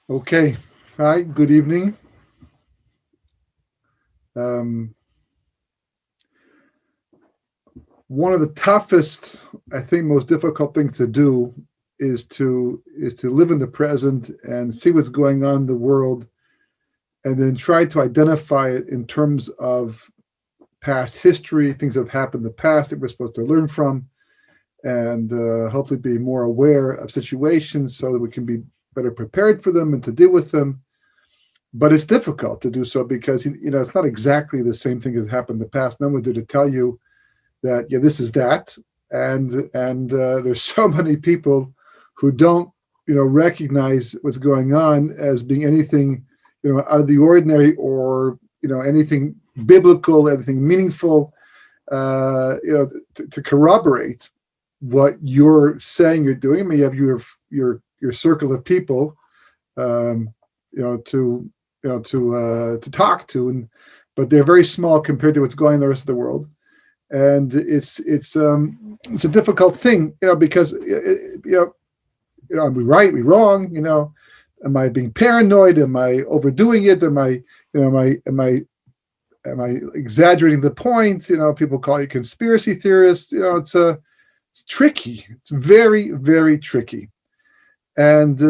Okay. Hi, good evening. Um, One of the toughest, I think, most difficult things to do is to live in the present and see what's going on in the world, and then try to identify it in terms of past history, things that have happened in the past that we're supposed to learn from, and hopefully be more aware of situations so that we can be better prepared for them and to deal with them. But it's difficult to do so because it's not exactly the same thing as happened in the past. No one's there to tell you that this is that, and there's so many people who don't recognize what's going on as being anything out of the ordinary, or anything biblical, anything meaningful, to corroborate what you're saying you're doing. I mean, you have your circle of people, um, to talk to, but they're very small compared to what's going on in the rest of the world. And it's a difficult thing, because are we right, are we wrong? Am I being paranoid? Am I overdoing it? Am I exaggerating the point? People call you conspiracy theorists. It's tricky. It's very, very tricky. And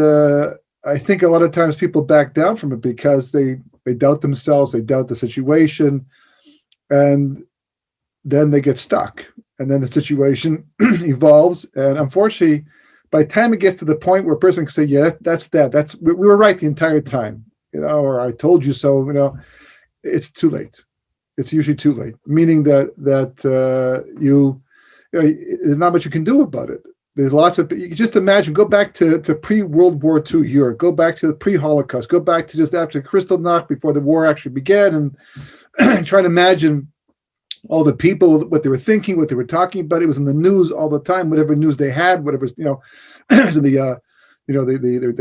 I think a lot of times people back down from it because they doubt themselves, they doubt the situation, and then they get stuck. And then the situation evolves. And unfortunately, by the time it gets to the point where a person can say, yeah, that's that. We were right the entire time, or I told you so, it's too late. It's usually too late, meaning that there's not much you can do about it. There's lots of, you can just imagine, go back to pre-World War II Europe, go back to the pre-Holocaust, go back to just after Kristallnacht, before the war actually began, and try to imagine all the people, what they were thinking, what they were talking about. It was in the news all the time, whatever news they had, whatever, they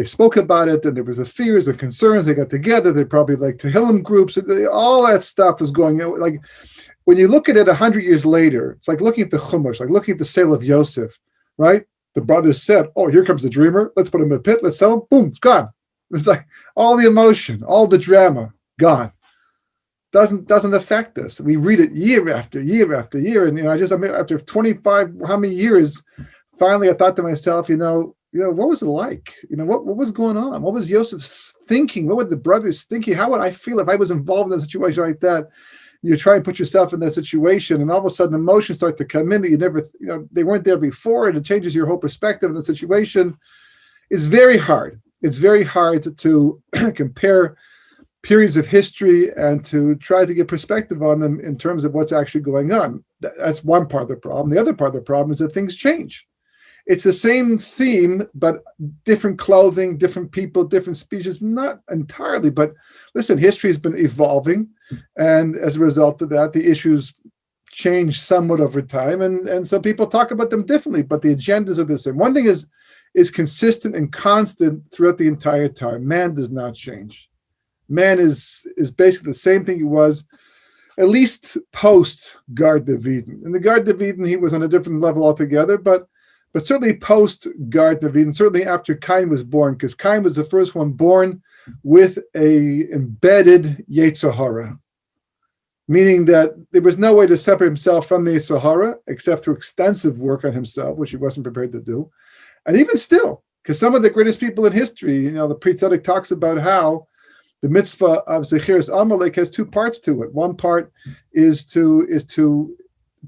spoke about it, and there was the fears and concerns. They got together. They probably like Tehillim groups. All that stuff is going on. Like when you look at it 100 years later, it's like looking at the Chumash, like looking at the sale of Yosef, right? The brothers said, "Oh, here comes the dreamer. Let's put him in a pit. Let's sell him. Boom, it's gone." It's like all the emotion, all the drama, gone. Doesn't affect us. We read it year after year after year, and after 25 how many years, finally I thought to myself, what was it like? What was going on? What was Yosef thinking? What were the brothers thinking? How would I feel if I was involved in a situation like that? You try and put yourself in that situation, and all of a sudden emotions start to come in that you never, they weren't there before, and it changes your whole perspective of the situation. It's very hard. It's very hard to compare periods of history and to try to get perspective on them in terms of what's actually going on. That's one part of the problem. The other part of the problem is that things change. It's the same theme, but different clothing, different people, different species, not entirely, but listen, history has been evolving. And as a result of that, the issues change somewhat over time. And some people talk about them differently, but the agendas are the same. One thing is consistent and constant throughout the entire time. Man does not change. Man is basically the same thing he was, at least post Garden of Eden. In the Garden of Eden, he was on a different level altogether, but certainly post Garden of Eden, certainly after Cain was born, because Cain was the first one born with a embedded Yetzer Hara, meaning that there was no way to separate himself from the Yetzer Hara except through extensive work on himself, which he wasn't prepared to do. And even still, because some of the greatest people in history, the Pri Tzaddik talks about how the mitzvah of Zechiras Amalek has two parts to it. One part is to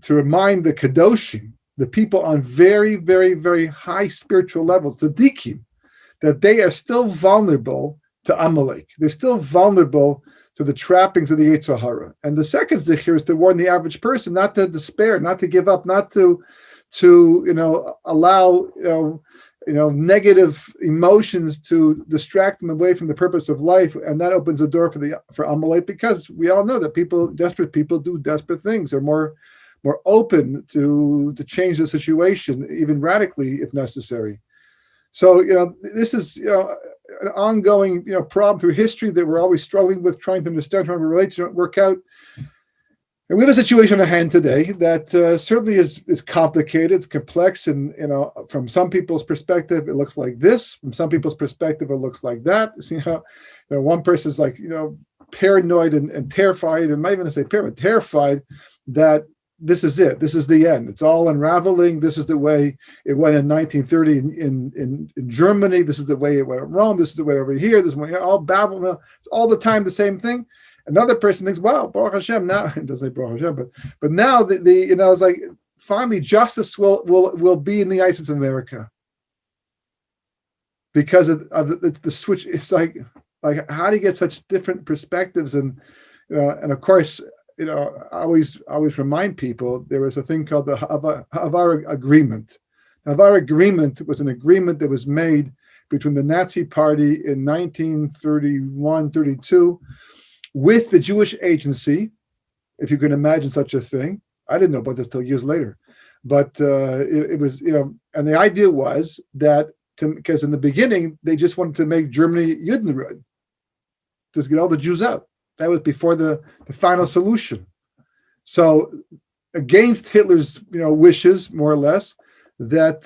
remind the Kadoshim, the people on very, very, very high spiritual levels, the Tzaddikim, that they are still vulnerable to Amalek. They're still vulnerable to the trappings of the Yetzer Hara. And the second zikr is to warn the average person not to despair, not to give up, not to allow negative emotions to distract them away from the purpose of life, and that opens the door for Amalek, because we all know that desperate people do desperate things. They're more open to change the situation, even radically if necessary. So this is an ongoing problem through history that we're always struggling with, trying to understand, trying to relate to, work out. And we have a situation at hand today that certainly is complicated, it's complex, and from some people's perspective, it looks like this. From some people's perspective, it looks like that. See how, one person's like, paranoid and terrified, and not even to say paranoid, terrified that this is it. This is the end. It's all unraveling. This is the way it went in 1930 in Germany. This is the way it went in Rome. This is the way over here. This is all Babylon. It's all the time the same thing. Another person thinks, "Wow, Baruch Hashem." Now it doesn't say Baruch Hashem, but now the it's like finally justice will be in the United States of America because of the switch. It's like how do you get such different perspectives? And and of course, I always remind people there was a thing called the VaAira agreement. The VaAira agreement was an agreement that was made between the Nazi Party in 1931-32. With the Jewish Agency, if you can imagine such a thing. I didn't know about this till years later, but it was, and the idea was that because in the beginning they just wanted to make Germany Judenrein, just get all the Jews out. That was before the final solution. So against Hitler's wishes, more or less, that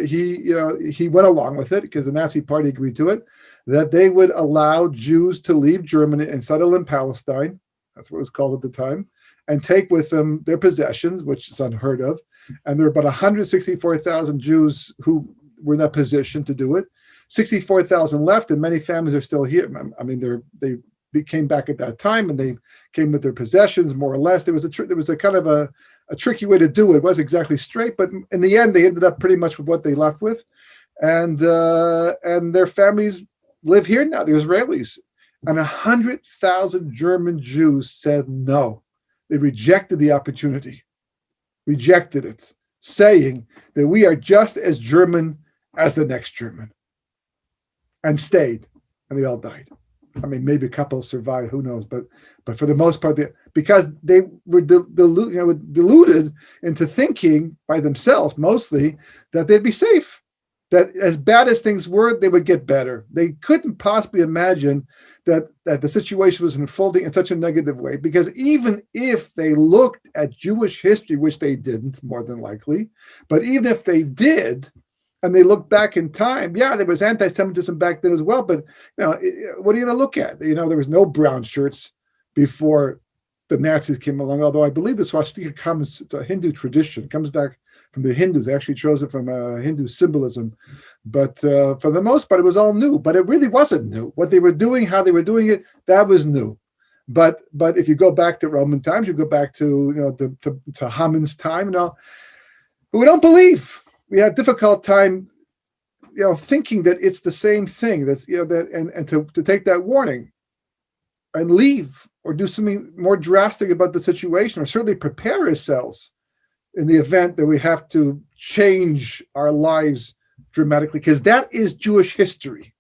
he went along with it because the Nazi Party agreed to it, that they would allow Jews to leave Germany and settle in Palestine, that's what it was called at the time, and take with them their possessions, which is unheard of. And there were about 164,000 Jews who were in that position to do it. 64,000 left, and many families are still here. I mean, they came back at that time, and they came with their possessions, more or less. There was a kind of a tricky way to do it. It wasn't exactly straight, but in the end, they ended up pretty much with what they left with, and their families live here now, the Israelis. And 100,000 German Jews said no. They rejected the opportunity, rejected it, saying that we are just as German as the next German, and stayed, and they all died. I mean, maybe a couple survived, who knows? But for the most part, because they were deluded into thinking by themselves, mostly, that they'd be safe. That as bad as things were, they would get better. They couldn't possibly imagine that the situation was unfolding in such a negative way, because even if they looked at Jewish history, which they didn't, more than likely, but even if they did, and they looked back in time, there was anti-Semitism back then as well, but what are you going to look at? There was no brown shirts before the Nazis came along, although I believe the swastika it's a Hindu tradition, it comes back from the Hindus. They actually chose it from Hindu symbolism. But for the most part, it was all new. But it really wasn't new. What they were doing, how they were doing it, that was new. But if you go back to Roman times, you go back to to Haman's time, we don't believe. We had a difficult time, thinking that it's the same thing. That's and to take that warning and leave or do something more drastic about the situation, or certainly prepare ourselves in the event that we have to change our lives dramatically, because that is Jewish history.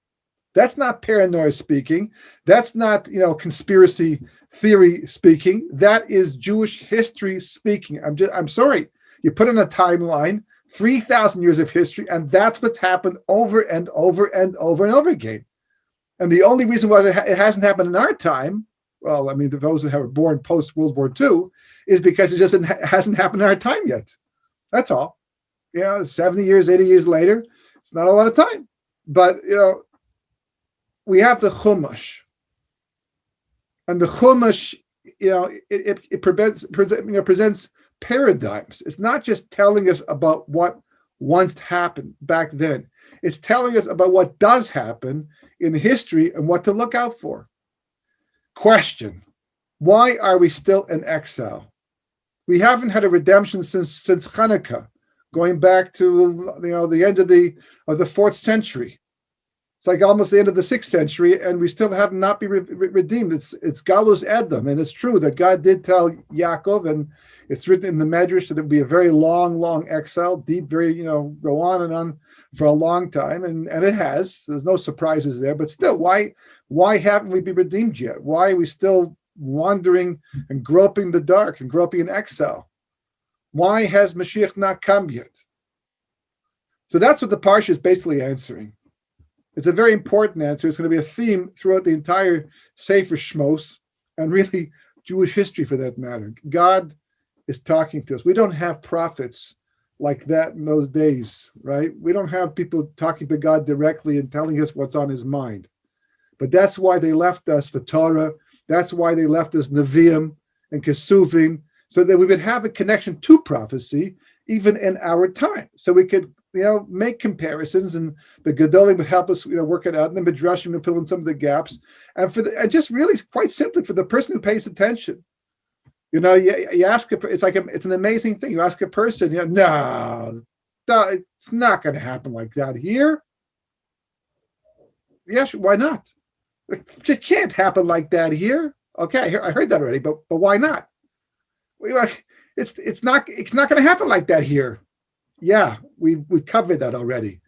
That's not paranoia speaking. That's not, conspiracy theory speaking. That is Jewish history speaking. I'm sorry. You put in a timeline, 3,000 years of history, and that's what's happened over and over and over and over again. And the only reason why it hasn't happened in our time, well, I mean, those who were born post World War II, is because it just hasn't happened in our time yet. That's all. 70 years, 80 years later, it's not a lot of time. But, we have the Chumash. And the Chumash, it presents paradigms. It's not just telling us about what once happened back then. It's telling us about what does happen in history and what to look out for. Question: why are we still in exile? We haven't had a redemption since Hanukkah, going back to the end of the 4th century. It's like almost the end of the 6th century, and we still have not been redeemed. It's Galus Edom, and it's true that God did tell Yaakov, and it's written in the Medrash that it would be a very long, long exile, deep, very go on and on for a long time, and it has. There's no surprises there, but still, why haven't we been redeemed yet? Why are we still wandering and groping the dark and groping in exile? Why has Mashiach not come yet? So that's what the Parsha is basically answering. It's a very important answer. It's going to be a theme throughout the entire Sefer Shmos, and really Jewish history for that matter. God is talking to us. We don't have prophets like that in those days, right? We don't have people talking to God directly and telling us what's on his mind. But that's why they left us the Torah. That's why they left us Nevi'im and Kesuvim, so that we would have a connection to prophecy even in our time. So we could, make comparisons, and the Gedolim would help us, work it out, and the Midrashim would fill in some of the gaps. And and just really quite simply for the person who pays attention, you ask it's an amazing thing. You ask a person, no, it's not going to happen like that here. Yes, why not? It can't happen like that here. Okay, I heard that already, but why not? It's not going to happen like that here. Yeah, we've covered that already,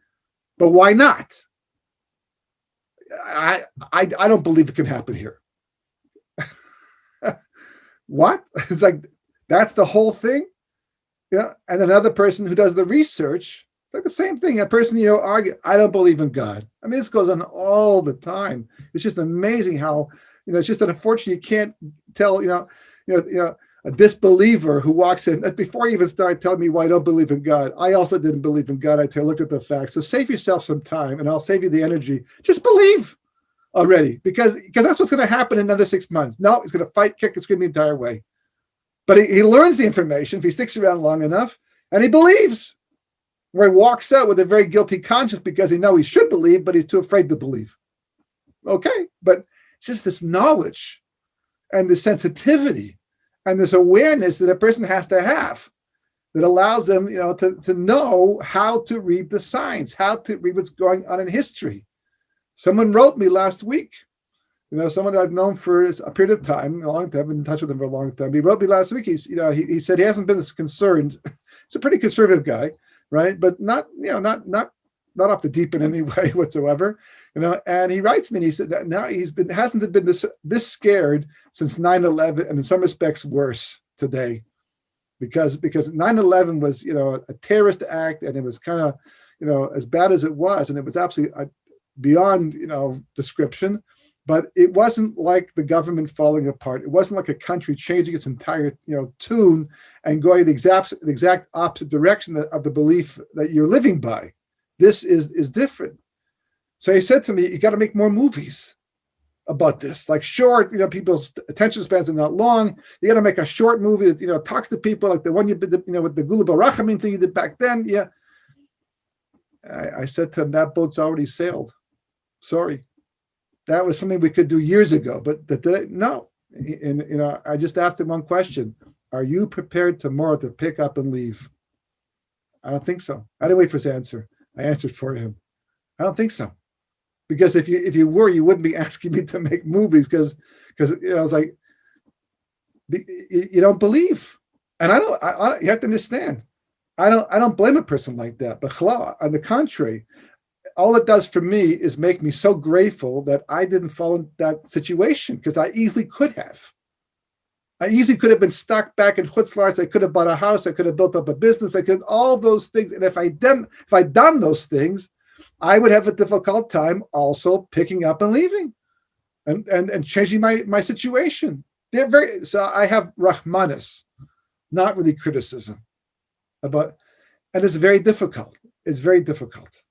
but why not? I don't believe it can happen here. What? It's like that's the whole thing. And another person who does the research, it's like the same thing. A person, argue, I don't believe in God. I mean, this goes on all the time. It's just amazing how, it's just unfortunate you can't tell, a disbeliever who walks in, before you even start telling me why I don't believe in God, I also didn't believe in God. I looked at the facts. So save yourself some time, and I'll save you the energy. Just believe already, because that's what's going to happen in another 6 months. No, he's going to fight, kick, and scream the entire way. But he learns the information if he sticks around long enough, and he believes. Where he walks out with a very guilty conscience because he knows he should believe, but he's too afraid to believe. Okay, but it's just this knowledge and the sensitivity and this awareness that a person has to have that allows them, to know how to read the signs, how to read what's going on in history. Someone wrote me last week, someone I've known for a period of time, a long time, I've been in touch with him for a long time. He wrote me last week. He said he hasn't been as concerned. He's a pretty conservative guy, right? But not off the deep in any way whatsoever. And he writes me and he said that now hasn't been this scared since 9/11, and in some respects worse today, because 9/11 was a terrorist act, and it was kind of as bad as it was, and it was absolutely beyond description. But it wasn't like the government falling apart. It wasn't like a country changing its entire tune and going the exact opposite direction of the belief that you're living by. This is different. So he said to me, you got to make more movies about this, like short, people's attention spans are not long. You got to make a short movie that, talks to people, like the one you did, with the Gula Barachamim thing you did back then. Yeah. I said to him, that boat's already sailed. Sorry. That was something we could do years ago, but no. And, I just asked him one question. Are you prepared tomorrow to pick up and leave? I don't think so. I didn't wait for his answer. I answered for him. I don't think so. Because if you were, you wouldn't be asking me to make movies because I was like, you don't believe. And I you have to understand, I don't blame a person like that. But on the contrary, all it does for me is make me so grateful that I didn't fall in that situation, because I easily could have. I easily could have been stuck back in Chutz La'aretz. I could have bought a house. I could have built up a business. I could all those things. And if I'd done those things, I would have a difficult time also picking up and leaving, and changing my situation. So I have Rahmanis, not really criticism and it's very difficult. It's very difficult.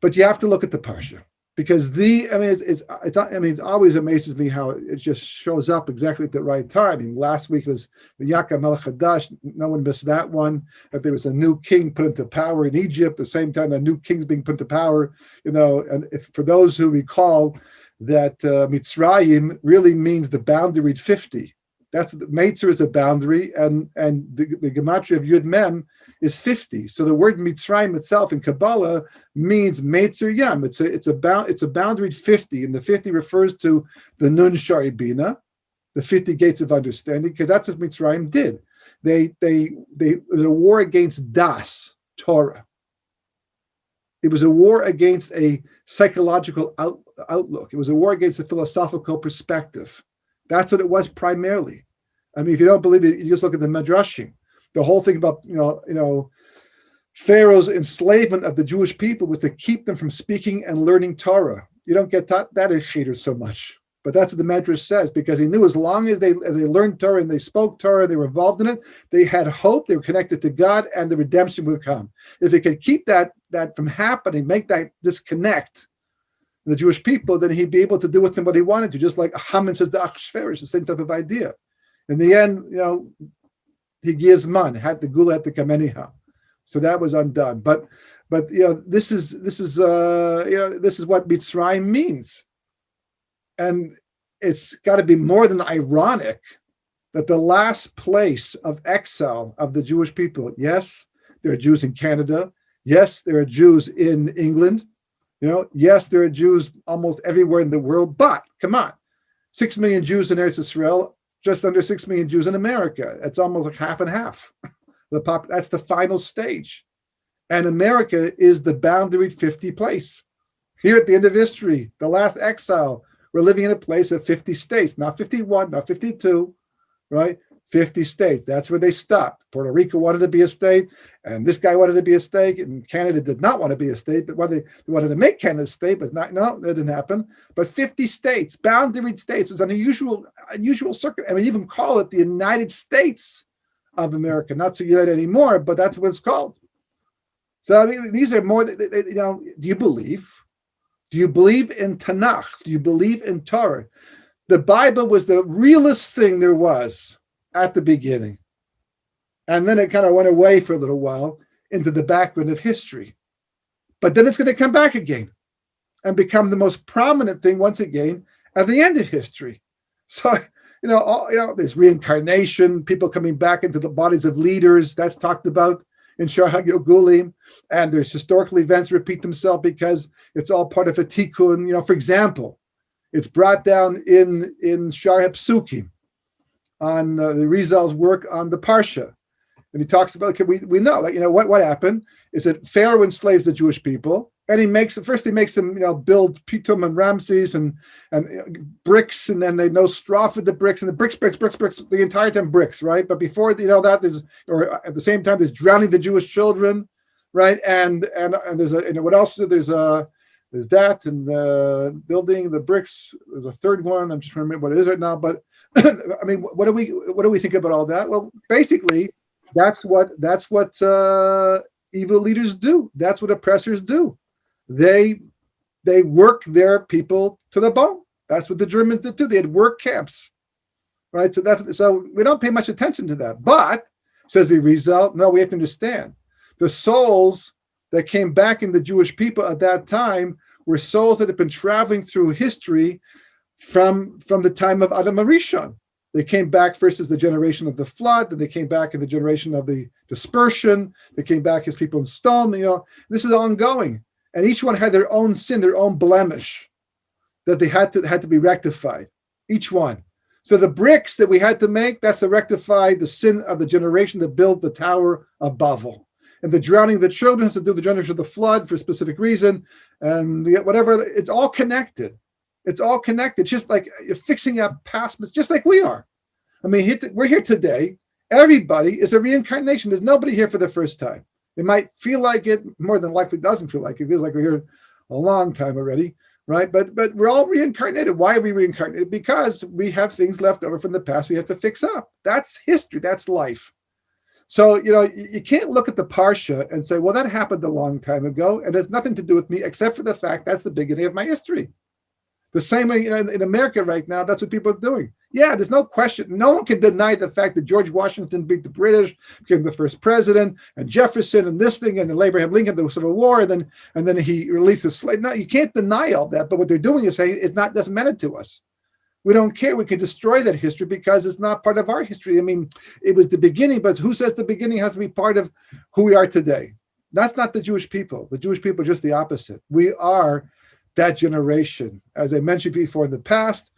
But you have to look at the parsha, because it always amazes me how it just shows up exactly at the right time. I mean, last week was Yaakov Melech Hadash. No one missed that one. That there was a new king put into power in Egypt. At the same time, a new king's being put into power. And for those who recall that Mitzrayim really means the boundary 50. That's the Meitzer is a boundary, and the gematria of Yud Mem is 50. So the word Mitzrayim itself in Kabbalah means Meitzer Yam. It's a boundary 50, and the 50 refers to the Nun Shari Bina, the 50 gates of understanding, because that's what Mitzrayim did. They was a war against Das, Torah. It was a war against a psychological outlook. It was a war against a philosophical perspective. That's what it was primarily. I mean, if you don't believe it, you just look at the Midrashim. The whole thing about Pharaoh's enslavement of the Jewish people was to keep them from speaking and learning Torah. You don't get that in Cheder so much. But that's what the Medrash says, because he knew as long as they learned Torah and they spoke Torah, they were involved in it, they had hope, they were connected to God, and the redemption would come. If it could keep that from happening, make that disconnect, the Jewish people, then he'd be able to do with them what he wanted to, just like Haman says to Achashverosh, the same type of idea. In the end, he gives man, had the gula had to come anyhow. So that was undone. But this is what Mitzrayim means. And it's got to be more than ironic that the last place of exile of the Jewish people, yes, there are Jews in Canada. Yes, there are Jews in England. Yes, there are Jews almost everywhere in the world. But come on, 6 million Jews in Eretz Israel, just under 6 million Jews in America. It's almost like half and half. That's the final stage. And America is the boundaried 50 place. Here at the end of history, the last exile, we're living in a place of 50 states, not 51, not 52, right? 50 states. That's where they stopped. Puerto Rico wanted to be a state, and this guy wanted to be a state, and Canada did not want to be a state, but they wanted to make Canada a state, but that didn't happen. But 50 states, boundaried states, is an unusual circuit. And we even call it the United States of America. Not so united anymore, but that's what it's called. So I mean, these are more, do you believe? Do you believe in Tanakh? Do you believe in Torah? The Bible was the realest thing there was at the beginning. And then it kind of went away for a little while into the background of history. But then it's going to come back again and become the most prominent thing once again at the end of history. So, there's reincarnation, people coming back into the bodies of leaders. That's talked about in Shar HaGilgulim, and there's historical events repeat themselves because it's all part of a tikkun. For example, it's brought down in Shar HaPsukim on the Rizal's work on the Parsha, and he talks about, we know, what happened is that Pharaoh enslaves the Jewish people, and he makes them build Pitum and Ramses and bricks, and then they no straw for the bricks, and the bricks the entire time bricks, right? But before that, at the same time, there's drowning the Jewish children, right? And there's what else? There's that, and the building the bricks. There's a third one. I'm just trying to remember what it is right now. But I mean, what do we think about all that? Well, basically, that's what evil leaders do. That's what oppressors do. They work their people to the bone. That's what the Germans did too. They had work camps, right? So we don't pay much attention to that. But, says the Rizal, no, we have to understand the souls that came back in the Jewish people at that time were souls that had been traveling through history from the time of Adam HaRishon. They came back first as the generation of the flood, then they came back in the generation of the dispersion. They came back as people in stone. This is ongoing. And each one had their own sin, their own blemish that they had to be rectified, each one. So the bricks that we had to make, that's to rectify the sin of the generation that built the Tower of Babel. And the drowning of the children has to do the generation of the flood for a specific reason. And whatever, it's all connected. It's all connected, just like fixing up past mistakes, just like we are. I mean, we're here today. Everybody is a reincarnation. There's nobody here for the first time. It might feel like it, more than likely doesn't feel like it. It feels like we're here a long time already, right? But we're all reincarnated. Why are we reincarnated? Because we have things left over from the past we have to fix up. That's history. That's life. So, you can't look at the Parsha and say, well, that happened a long time ago, and it has nothing to do with me, except for the fact that's the beginning of my history. The same way, in America right now, that's what people are doing. Yeah, there's no question. No one can deny the fact that George Washington beat the British, became the first president, and Jefferson and this thing, and then Abraham Lincoln, the Civil War, and then he released the slave. No, you can't deny all that. But what they're doing is saying doesn't matter to us. We don't care. We can destroy that history because it's not part of our history. I mean, it was the beginning, but who says the beginning has to be part of who we are today? That's not the Jewish people. The Jewish people are just the opposite. We are that generation. As I mentioned before in the past,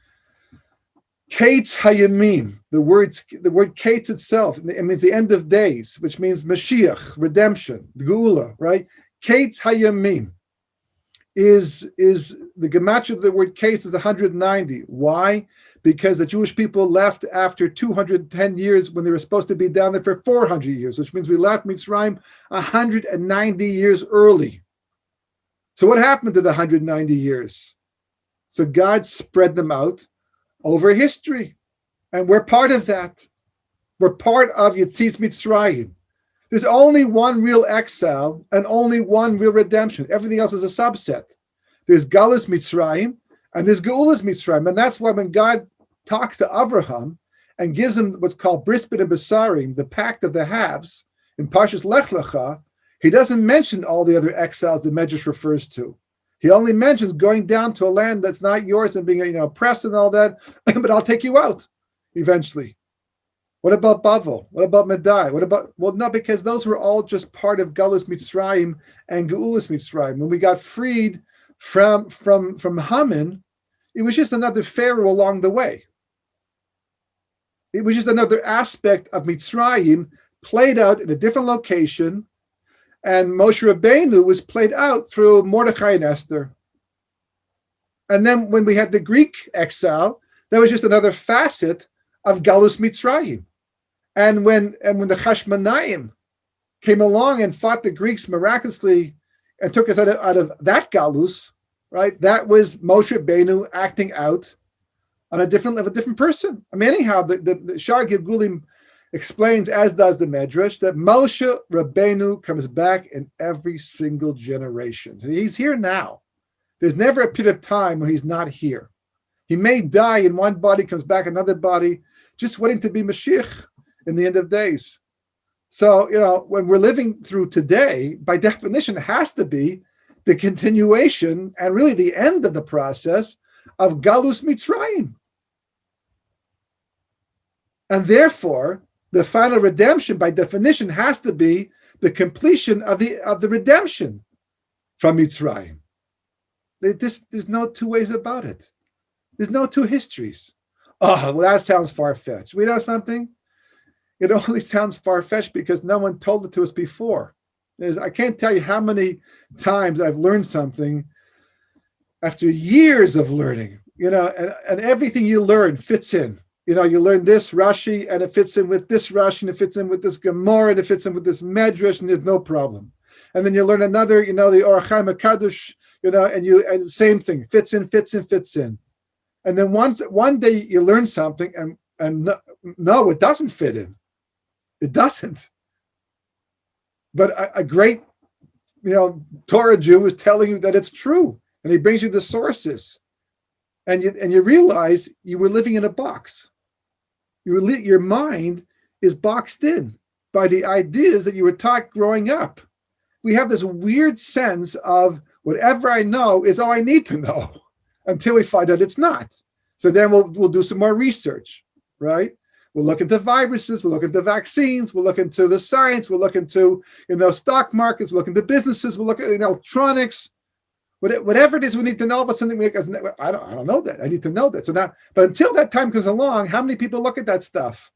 Kates Hayamim, the word Kates itself, it means the end of days, which means Mashiach, redemption, the Geula, right? Kates Hayamim is the gematria of the word Kates is 190. Why? Because the Jewish people left after 210 years when they were supposed to be down there for 400 years, which means we left Mitzrayim 190 years early. So what happened to the 190 years? So God spread them out over history. And we're part of that. We're part of Yetzitz Mitzrayim. There's only one real exile and only one real redemption. Everything else is a subset. There's Galus Mitzrayim and there's Geulas Mitzrayim. And that's why when God talks to Avraham and gives him what's called Bris B'Dim Besarim, the pact of the halves, in Parshas Lech Lecha, he doesn't mention all the other exiles the Medrash refers to. He only mentions going down to a land that's not yours and being, oppressed and all that, but I'll take you out eventually. What about Bavel? What about Medai? Well, no, because those were all just part of Galus Mitzrayim and Geulas Mitzrayim. When we got freed from Haman, it was just another Pharaoh along the way. It was just another aspect of Mitzrayim played out in a different location, and Moshe Rabbeinu was played out through Mordechai and Esther. And then when we had the Greek exile, that was just another facet of Galus Mitzrayim. And when the Chashmonaim came along and fought the Greeks miraculously and took us out of that Galus, right? That was Moshe Rabbeinu acting out on a different person. I mean, anyhow, the Shar Gilgulim explains, as does the Medrash, that Moshe Rabbeinu comes back in every single generation. He's here now. There's never a period of time when he's not here. He may die in one body, comes back another body, just waiting to be Mashiach in the end of days. So, when we're living through today, by definition, it has to be the continuation and really the end of the process of Galus Mitzrayim. And therefore, the final redemption, by definition, has to be the completion of the redemption from Mitzrayim. There's no two ways about it. There's no two histories. Oh, well, that sounds far-fetched. We know something? It only sounds far-fetched because no one told it to us before. I can't tell you how many times I've learned something after years of learning, and everything you learn fits in. You learn this Rashi, and it fits in with this Rashi, and it fits in with this Gemara, and it fits in with this Medrash, and there's no problem. And then you learn another, the Orach Chaim HaKadosh, and the same thing, fits in. And then one day you learn something, and no, it doesn't fit in. It doesn't. But a great, Torah Jew is telling you that it's true, and he brings you the sources, and you realize you were living in a box. Your mind is boxed in by the ideas that you were taught growing up. We have this weird sense of whatever I know is all I need to know until we find out it's not. So then we'll do some more research, right? We'll look into viruses, we'll look into vaccines, we'll look into the science, we'll look into stock markets, we'll look into businesses, we'll look at electronics. Whatever it is we need to know about something, I don't know that. I need to know that. So now, but until that time comes along, how many people look at that stuff?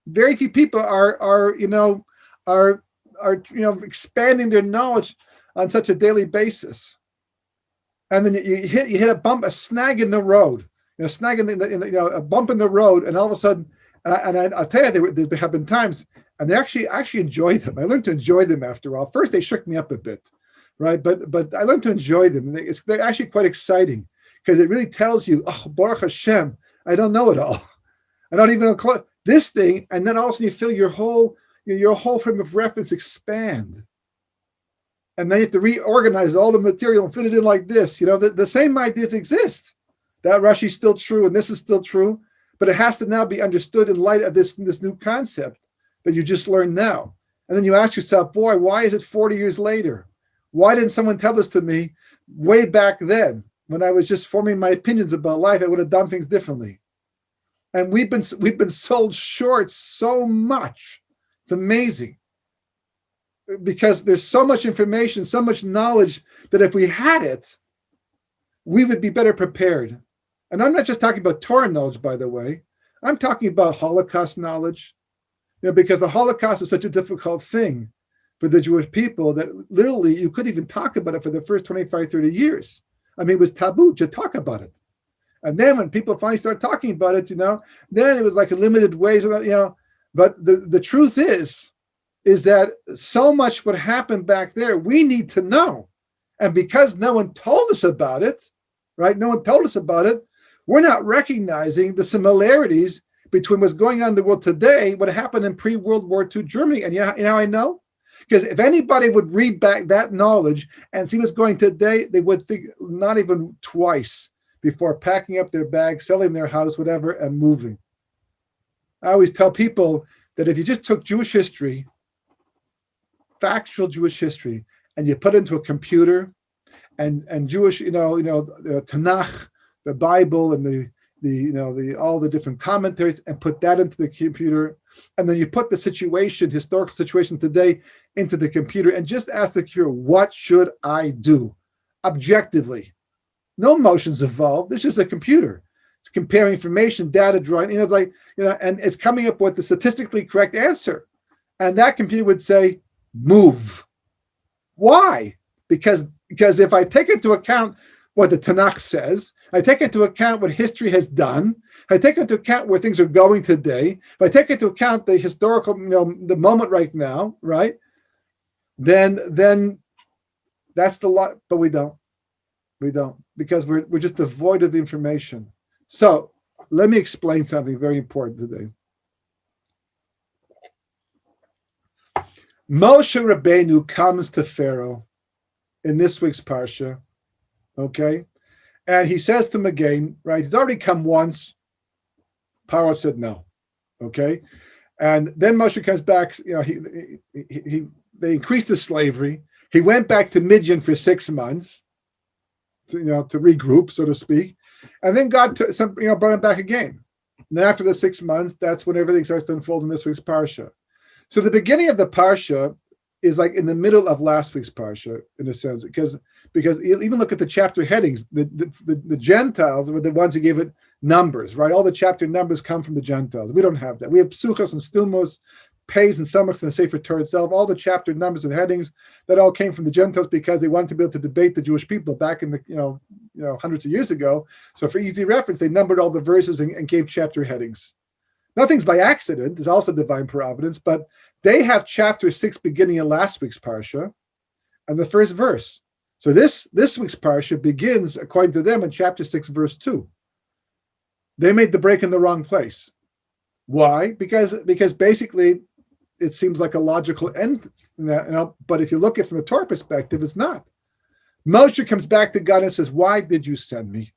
Very few people are expanding their knowledge on such a daily basis. And then you hit a snag in the road, a bump in the road, and all of a sudden, and I'll tell you, there have been times, and they actually enjoyed them. I learned to enjoy them after a while. First, they shook me up a bit. Right, but I learned to enjoy them. They're actually quite exciting because it really tells you, oh, Baruch Hashem, I don't know it all. I don't even know this thing, and then all of a sudden you feel your whole frame of reference expand, and then you have to reorganize all the material and fit it in like this. The same ideas exist. That Rashi is still true, and this is still true, but it has to now be understood in light of this new concept that you just learned now. And then you ask yourself, boy, why is it 40 years later? Why didn't someone tell this to me way back then when I was just forming my opinions about life? I would have done things differently. And we've been sold short so much. It's amazing. Because there's so much information, so much knowledge that if we had it, we would be better prepared. And I'm not just talking about Torah knowledge, by the way. I'm talking about Holocaust knowledge. Because the Holocaust was such a difficult thing for the Jewish people that literally you couldn't even talk about it for the first 25, 30 years. I mean, it was taboo to talk about it. And then when people finally started talking about it, then it was like in limited ways, but the truth is that so much what happened back there, we need to know. And because no one told us about it, right? No one told us about it, We're not recognizing the similarities between what's going on in the world today, what happened in pre-World War II Germany. And you know how I know? Because if anybody would read back that knowledge and see what's going today, they would think not even twice before packing up their bags, selling their house, whatever, and moving. I always tell people that if you just took Jewish history, factual Jewish history, and you put it into a computer, and Jewish, the Tanakh, the Bible, and the all the different commentaries, and put that into the computer, and then you put the historical situation today into the computer, and just ask the computer, what should I do? Objectively. No emotions involved. It's just a computer. It's comparing information, data, drawing, and it's coming up with the statistically correct answer. And that computer would say, move. Why? Because if I take into account what the Tanakh says, I take into account what history has done, I take into account where things are going today, if I take into account the historical, the moment right now, right? Then that's the lot, but we don't. We don't, because we're just devoid of the information. So let me explain something very important today. Moshe Rabbeinu comes to Pharaoh in this week's Parsha, okay? And he says to him again, right? He's already come once. Pharaoh said no, okay? And then Moshe comes back, they increased the slavery. He went back to Midian for 6 months, to regroup, so to speak. And then God brought him back again. And then after the 6 months, that's when everything starts to unfold in this week's Parsha. So the beginning of the Parsha is like in the middle of last week's Parsha, in a sense, because you even look at the chapter headings, the Gentiles were the ones who gave it numbers, right? All the chapter numbers come from the Gentiles. We don't have that. We have psuchos and stilmos, pays and summachs in the Sefer Torah itself. All the chapter numbers and headings, that all came from the Gentiles because they wanted to be able to debate the Jewish people back in the hundreds of years ago. So for easy reference, they numbered all the verses and gave chapter headings. Nothing's by accident. There's also divine providence, but they have chapter 6 beginning in last week's Parsha and the first verse. So this week's Parsha begins, according to them, in chapter 6, verse 2. They made the break in the wrong place. Why? Because basically it seems like a logical end, but if you look at it from a Torah perspective, it's not. Moshe comes back to God and says, why did you send me?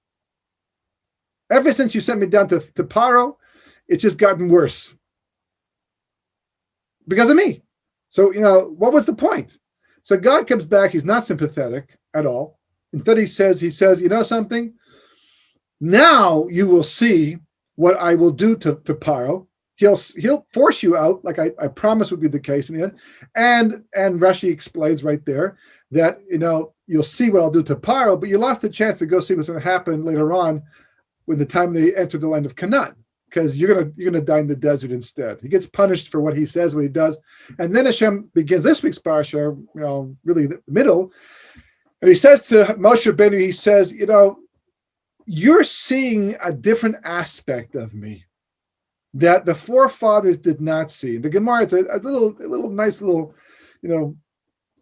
Ever since you sent me down to Pharaoh, it's just gotten worse. Because of me. So, what was the point? So God comes back, he's not sympathetic at all. Instead, he says, you know something? Now you will see what I will do to Pharaoh. He'll force you out, like I promised would be the case in the end. And Rashi explains right there that, you'll see what I'll do to Pharaoh, but you lost the chance to go see what's going to happen later on when the time they enter the land of Canaan. Because you're gonna die in the desert instead. He gets punished for what he says, what he does, and then Hashem begins this week's parsha, really the middle, and he says to Moshe Rabbeinu, he says, you're seeing a different aspect of me that the forefathers did not see. The Gemara, it's a little nice little,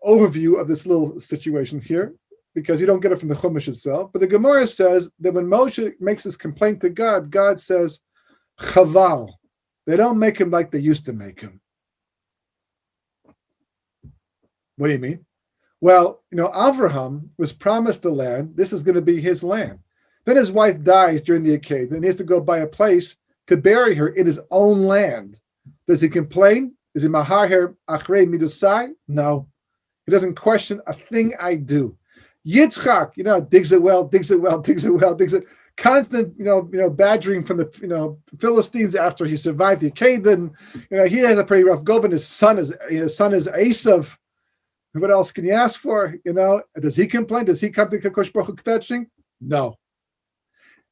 overview of this little situation here, because you don't get it from the Chumash itself. But the Gemara says that when Moshe makes his complaint to God, God says, Chaval. They don't make him like they used to make him. What do you mean? Well, Avraham was promised the land. This is going to be his land. Then his wife dies during the Aked. Then he has to go buy a place to bury her in his own land. Does he complain? Is he mahaher achrei midusai? No. He doesn't question a thing I do. Yitzchak, digs it well. Constant, badgering from the, Philistines after he survived the Akedah. He has a pretty rough go, and his son is Esav. What else can you ask for? Does he complain? Does he come to Kakosh Baruch Hu touching? No.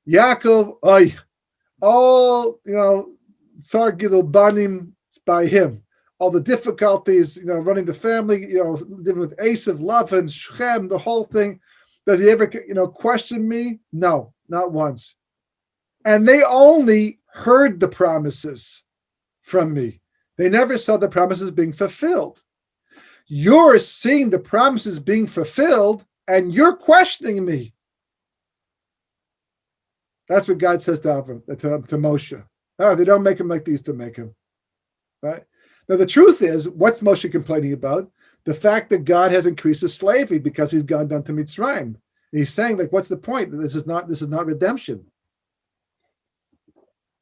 Yaakov, all, Tsar Gidul Banim, it's by him. All the difficulties, running the family, living with Esav, Lavan, Shechem, the whole thing. Does he ever, question me? No, not once. And they only heard the promises from me. They never saw the promises being fulfilled. You're seeing the promises being fulfilled, and you're questioning me. That's what God says to Moshe. Oh, they don't make him like they used to make him. Right? Now, the truth is, what's Moshe complaining about? The fact that God has increased his slavery because he's gone down to Mitzrayim. And he's saying, like, what's the point? This is not redemption.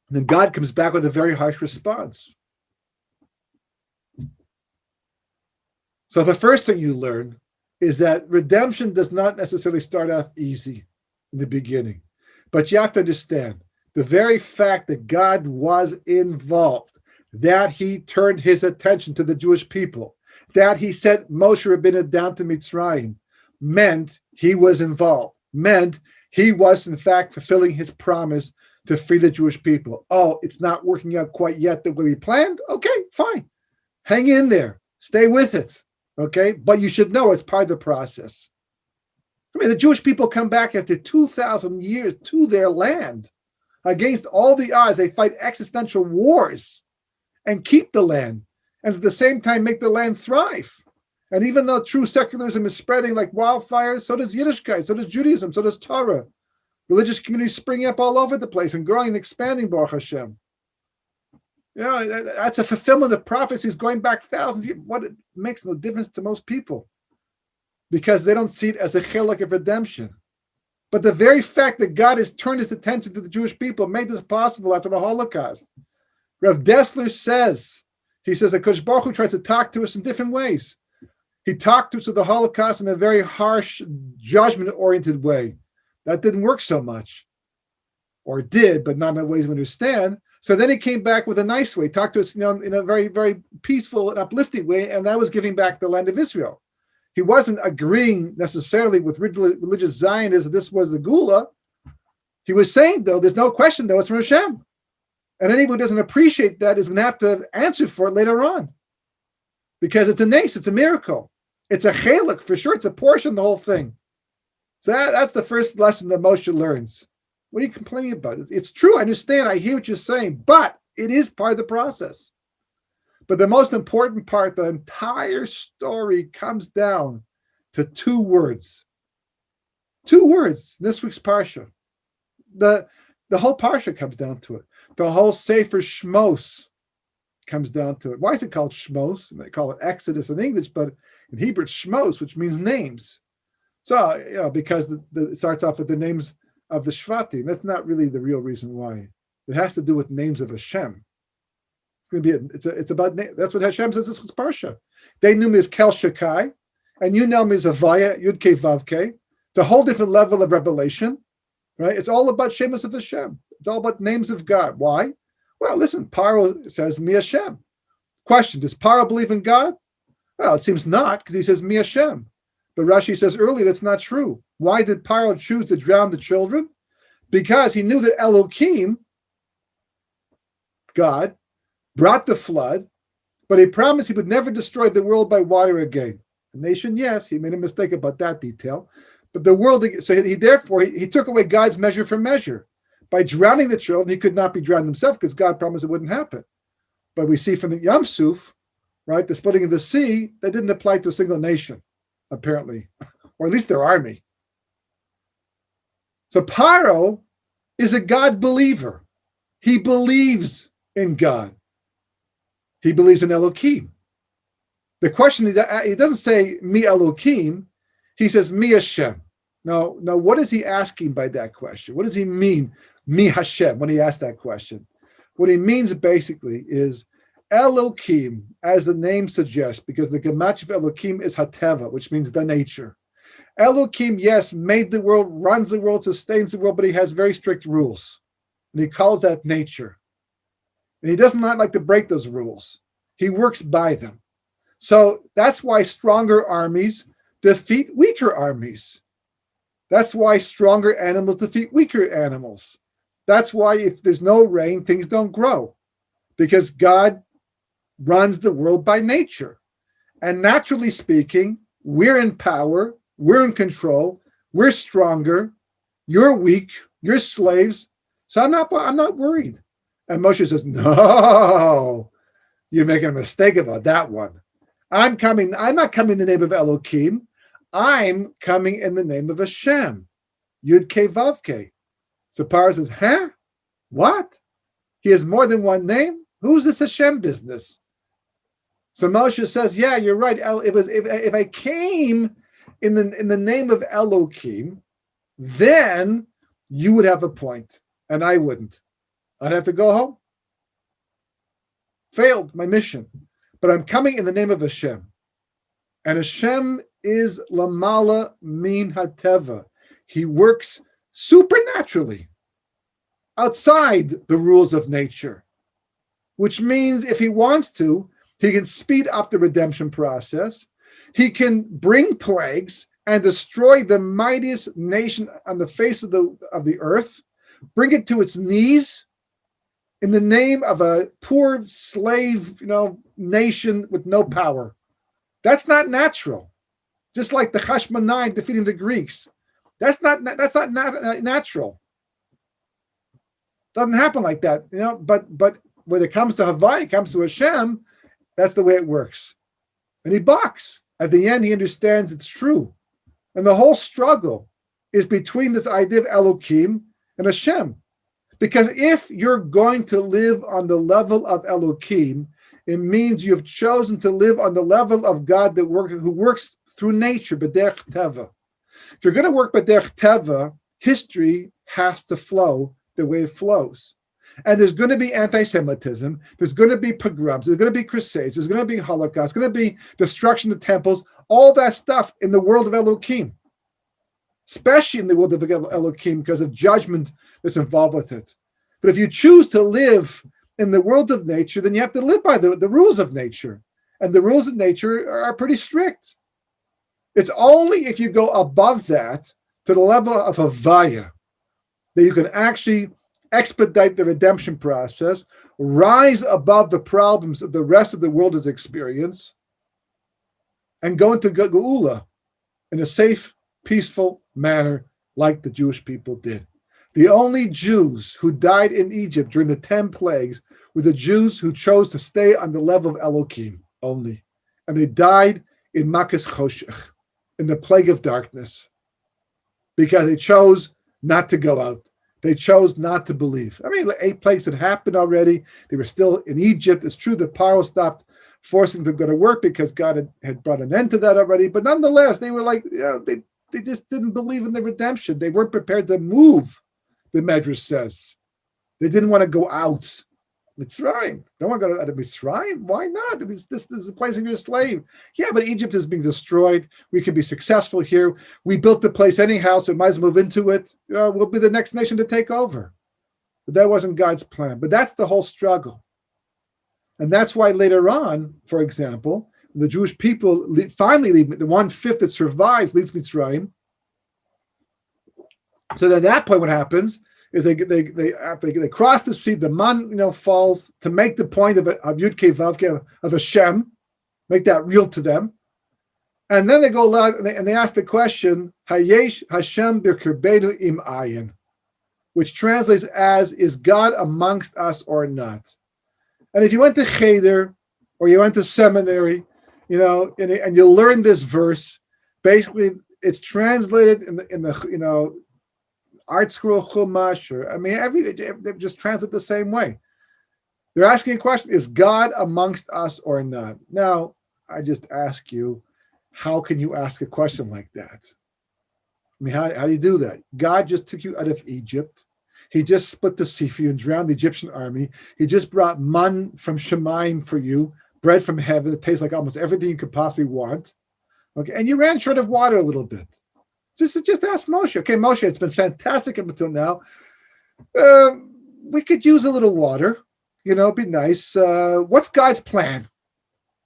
And then God comes back with a very harsh response. So the first thing you learn is that redemption does not necessarily start off easy in the beginning. But you have to understand, the very fact that God was involved, that he turned his attention to the Jewish people, that he sent Moshe Rabbeinu down to Mitzrayim, meant he was involved, meant he was in fact fulfilling his promise to free the Jewish people. Oh, it's not working out quite yet the way we planned? Okay, fine. Hang in there. Stay with it. Okay? But you should know it's part of the process. I mean, the Jewish people come back after 2,000 years to their land. Against all the odds, they fight existential wars and keep the land. And at the same time, make the land thrive. And even though true secularism is spreading like wildfire, so does Yiddishkeit, so does Judaism, so does Torah. Religious communities springing up all over the place and growing and expanding, Baruch Hashem. You know, that's a fulfillment of prophecies going back thousands of years. What it makes no difference to most people because they don't see it as a chiluk of redemption. But the very fact that God has turned his attention to the Jewish people made this possible after the Holocaust. Rav Dessler says, he says that HaKadosh Baruch Hu tries to talk to us in different ways. He talked to us of the Holocaust in a very harsh, judgment-oriented way. That didn't work so much. Or it did, but not in the ways we understand. So then he came back with a nice way, talked to us, in a very, very peaceful and uplifting way, and that was giving back the land of Israel. He wasn't agreeing necessarily with religious Zionism, this was the Gula. He was saying, though, there's no question, though, it's from Hashem. And anyone who doesn't appreciate that is going to have to answer for it later on. Because it's a nace, it's a miracle. It's a chalik, for sure. It's a portion of the whole thing. So that's the first lesson that Moshe learns. What are you complaining about? It's true, I understand, I hear what you're saying, but it is part of the process. But the most important part, the entire story comes down to two words. Two words, this week's Parsha. The whole Parsha comes down to it. The whole Sefer Shmos comes down to it. Why is it called Shmos? They call it Exodus in English, but in Hebrew it's Shmos, which means names. So, because it starts off with the names of the Shvatim. That's not really the real reason why. It has to do with names of Hashem. It's going to be it's about that's what Hashem says. This was Parsha. They knew me as Kel Shakai, and you know me as Avaya Yud Kei Vav Kei. It's a whole different level of revelation, right? It's all about Shemus of Hashem. It's all about names of God. Why? Well, listen. Paro says me Hashem. Question: does Paro believe in God? Well, it seems not, because he says me Hashem. But Rashi says earlier that's not true. Why did Paro choose to drown the children? Because he knew that Elokim, God, brought the flood, but he promised he would never destroy the world by water again. The nation, yes, he made a mistake about that detail. But the world, so he took away God's measure for measure. By drowning the children, he could not be drowned himself because God promised it wouldn't happen. But we see from the Yam Suf, right, the splitting of the sea, that didn't apply to a single nation, apparently, or at least their army. So Paro is a God believer. He believes in God. He believes in Elokim. The question, he doesn't say me Elokim, he says me Hashem. Now, what is he asking by that question? What does he mean, me Hashem, when he asks that question? What he means basically is Elokim, as the name suggests, because the gematria of Elokim is Hateva, which means the nature. Elokim, yes, made the world, runs the world, sustains the world, but he has very strict rules. And he calls that nature. And he does not like to break those rules. He works by them. So that's why stronger armies defeat weaker armies. That's why stronger animals defeat weaker animals. That's why if there's no rain, things don't grow. Because God runs the world by nature. And naturally speaking, we're in power, we're in control, we're stronger, you're weak, you're slaves. So I'm not worried. And Moshe says, no, you're making a mistake about that one. I'm not coming in the name of Elokim. I'm coming in the name of Hashem. Yud Kei Vav Kei. So Parashat says, huh? What? He has more than one name? Who's this Hashem business? So Moshe says, yeah, you're right. If I came in the name of Elokim, then you would have a point, and I wouldn't. I'd have to go home. Failed my mission. But I'm coming in the name of Hashem. And Hashem is Lamala Min Hateva. He works supernaturally outside the rules of nature, which means if he wants to, he can speed up the redemption process. He can bring plagues and destroy the mightiest nation on the face of the earth, bring it to its knees in the name of a poor slave, nation with no power. That's not natural. Just like the Hashmonai defeating the Greeks. That's not natural. Doesn't happen like that, But when it comes to HaVaira, it comes to Hashem, that's the way it works. And he balks. At the end, he understands it's true. And the whole struggle is between this idea of Elokim and Hashem. Because if you're going to live on the level of Elokim, it means you've chosen to live on the level of God who works through nature, b'derech teva. If you're going to work b'derech teva, history has to flow the way it flows. And there's going to be anti-Semitism, there's going to be pogroms, there's going to be crusades, there's going to be Holocaust, there's going to be destruction of temples, all that stuff in the world of Elokim, especially in the world of Elokim because of judgment that's involved with it. But if you choose to live in the world of nature, then you have to live by the rules of nature. And the rules of nature are pretty strict. It's only if you go above that to the level of VaAira that you can actually expedite the redemption process, rise above the problems that the rest of the world has experienced, and go into Geula in a safe, peaceful manner like the Jewish people did. The only Jews who died in Egypt during the 10 plagues were the Jews who chose to stay on the level of Elokim only. And they died in Makas Choshech, in the plague of darkness, because they chose not to go out. They chose not to believe. 8 plagues had happened already. They were still in Egypt. It's true that Pharaoh stopped forcing them to go to work because God had brought an end to that already. But nonetheless, they were like, they just didn't believe in the redemption. They weren't prepared to move, the Medrash says. They didn't want to go out. Mitzrayim. Don't want to go to Mitzrayim? Why not? This is a place of your slave. Yeah, but Egypt is being destroyed. We can be successful here. We built the place anyhow, so we might as well move into it. We'll be the next nation to take over. But that wasn't God's plan. But that's the whole struggle. And that's why later on, for example, the Jewish people finally leave, the 1/5 that survives leaves Mitzrayim. So then at that point, what happens is after they cross the sea, the man falls to make the point of Yud Kei Vav Kei of Hashem, make that real to them, and then they go loud and they ask the question Hayesh Hashem b'kirbeinu im ayin, which translates as is God amongst us or not? And if you went to Cheder or you went to seminary, and you learn this verse, basically it's translated in the Art Scroll Chumash, they just translate the same way. They're asking a question: is God amongst us or not? Now, I just ask you, how can you ask a question like that? How do you do that? God just took you out of Egypt. He just split the sea for you and drowned the Egyptian army. He just brought man from Shemaim for you, bread from heaven that tastes like almost everything you could possibly want. Okay, and you ran short of water a little bit. Just ask Moshe. Okay, Moshe, it's been fantastic up until now. We could use a little water. It'd be nice. What's God's plan?